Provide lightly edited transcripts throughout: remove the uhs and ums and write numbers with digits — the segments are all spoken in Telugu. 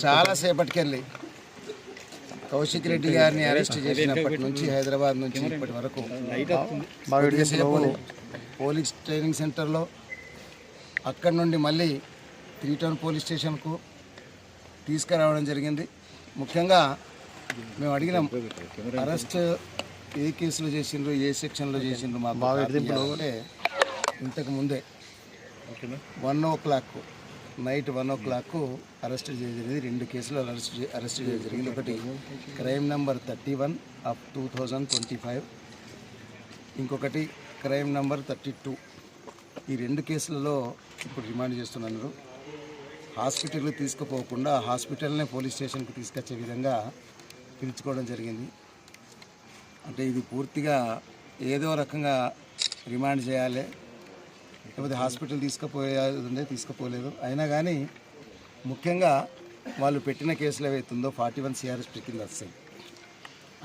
చాలా సేపటికెళ్ళి కౌశిక్ రెడ్డి గారిని అరెస్ట్ చేసినప్పటి నుంచి హైదరాబాద్ నుంచి ఇప్పటి వరకు పోలీస్ ట్రైనింగ్ సెంటర్లో, అక్కడి నుండి మళ్ళీ 3 టౌన్ పోలీస్ స్టేషన్కు తీసుకురావడం జరిగింది. ముఖ్యంగా మేము అడిగినాం, అరెస్ట్ ఏ కేసులో చేసిండ్రు, ఏ సెక్షన్లో చేసిండ్రు మా బాగా ఇంతకు ముందే 1 o'clock నైట్ 1 o'clock అరెస్ట్ చేయడం జరిగింది. 2 కేసులు అరెస్ట్ చేయడం జరిగింది. ఒకటి క్రైమ్ నెంబర్ 31/2025, ఇంకొకటి క్రైమ్ నెంబర్ 32. ఈ 2 కేసులలో ఇప్పుడు రిమాండ్ చేస్తున్నారు. హాస్పిటల్కి తీసుకుపోకుండా హాస్పిటల్నే పోలీస్ స్టేషన్కి తీసుకొచ్చే విధంగా పిలుచుకోవడం జరిగింది. అంటే ఇది పూర్తిగా ఏదో రకంగా రిమాండ్ చేయాలి, లేకపోతే హాస్పిటల్ తీసుకుపోయేది తీసుకుపోలేదు. అయినా కానీ ముఖ్యంగా వాళ్ళు పెట్టిన కేసులు ఏవైతుందో 41 CRPC కింద వస్తాయి.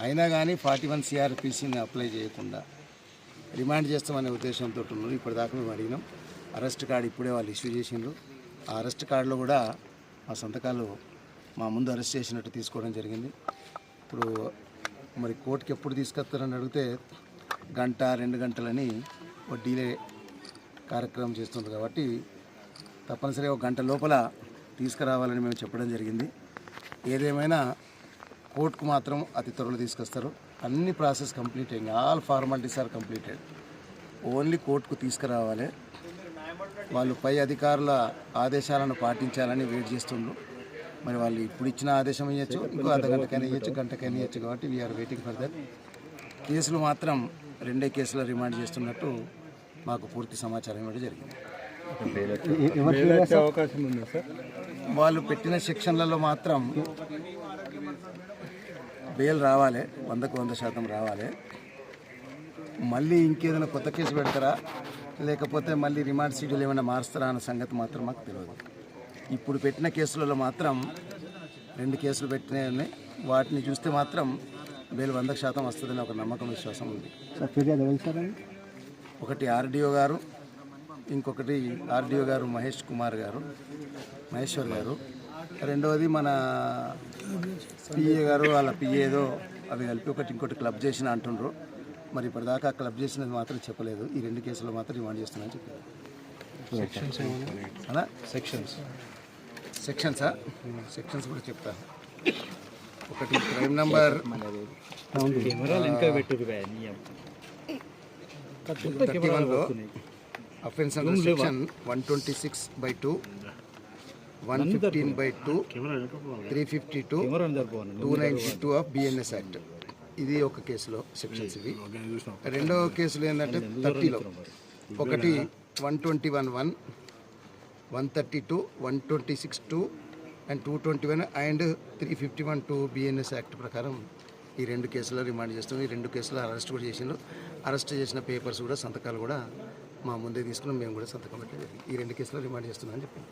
అయినా కానీ 41 CRPCని అప్లై చేయకుండా రిమాండ్ చేస్తామనే ఉద్దేశంతో ఉన్నారు. ఇప్పటిదాకా మేము అడిగినాం. అరెస్ట్ కార్డు ఇప్పుడే వాళ్ళు ఇష్యూ చేసిండ్రు. ఆ అరెస్ట్ కార్డులో కూడా మా సంతకాలు మా ముందు అరెస్ట్ చేసినట్టు తీసుకోవడం జరిగింది. ఇప్పుడు మరి కోర్టుకి ఎప్పుడు తీసుకొస్తారని అడిగితే 1-2 గంటలని ఒక డీలే కార్యక్రమం చేస్తుంది. కాబట్టి తప్పనిసరిగా 1 గంట లోపల తీసుకురావాలని మేము చెప్పడం జరిగింది. ఏదేమైనా కోర్టుకు మాత్రం అతి త్వరలో తీసుకొస్తారు. అన్ని ప్రాసెస్ కంప్లీట్ అయింది. All formalities are completed. Only కోర్టుకు తీసుకురావాలి. వాళ్ళు పై అధికారుల ఆదేశాలను పాటించాలని వెయిట్ చేస్తుండ్రు. మరి వాళ్ళు ఇప్పుడు ఇచ్చిన ఆదేశం ఇవ్వచ్చు, ఇంకో అర్ధగంటకైనా ఇవ్వచ్చు, గంటకైనా ఇవ్వచ్చు. కాబట్టి వీఆర్ వెయిటింగ్ ఫర్ దట్. కేసులు మాత్రం 2 కేసులు రిమాండ్ చేస్తున్నట్టు మాకు పూర్తి సమాచారం ఇవ్వడం జరిగింది. వాళ్ళు పెట్టిన సెక్షన్లలో మాత్రం బెయిల్ రావాలి, 100% రావాలి. మళ్ళీ ఇంకేదైనా కొత్త కేసు పెడతారా, లేకపోతే మళ్ళీ రిమాండ్ షెడ్యూల్ ఏమైనా మారుస్తారా అన్న సంగతి మాత్రం మాకు తెలియదు. ఇప్పుడు పెట్టిన కేసులలో మాత్రం 2 కేసులు పెట్టినాయని, వాటిని చూస్తే మాత్రం బెయిల్ 100% వస్తుందని ఒక నమ్మకం, విశ్వాసం ఉంది. ఒకటి ఆర్డీఓ గారు, ఇంకొకటి ఆర్డీఓ గారు మహేశ్వర్ గారు, రెండవది మన పిఏ గారు, వాళ్ళ పిఏ ఏదో అవి కలిపి ఇంకోటి క్లబ్ చేసిన అంటుండ్రు. మరి ఇప్పటిదాకా క్లబ్ చేసినది మాత్రం చెప్పలేదు. ఈ 2 కేసులు మాత్రం రిమాండ్ చేస్తున్నారని చెప్పారు. సెక్షన్స్ కూడా చెప్తా. ఒకటి క్రైమ్ నెంబర్ 31లో offence under section 126/2, 115/2, 352, 292 of BNS act. ఇది ఒక కేసులో సెక్షన్స్ ఇవి. రెండో కేసులు ఏంటంటే 30లో ఒకటి 121(1), 132, 126(2) అండ్ 221 అండ్ 351(2) BNS యాక్ట్ ప్రకారం ఈ 2 కేసులో రిమాండ్ చేస్తున్నాం. ఈ 2 కేసులో అరెస్ట్ కూడా చేసిండ్రు. అరెస్ట్ చేసిన పేపర్స్ కూడా, సంతకాలు కూడా మా ముందే తీసుకున్నాం. మేము కూడా సంతకం పెట్టలేదు. ఈ 2 కేసులో రిమాండ్ చేస్తున్నామని చెప్పాను.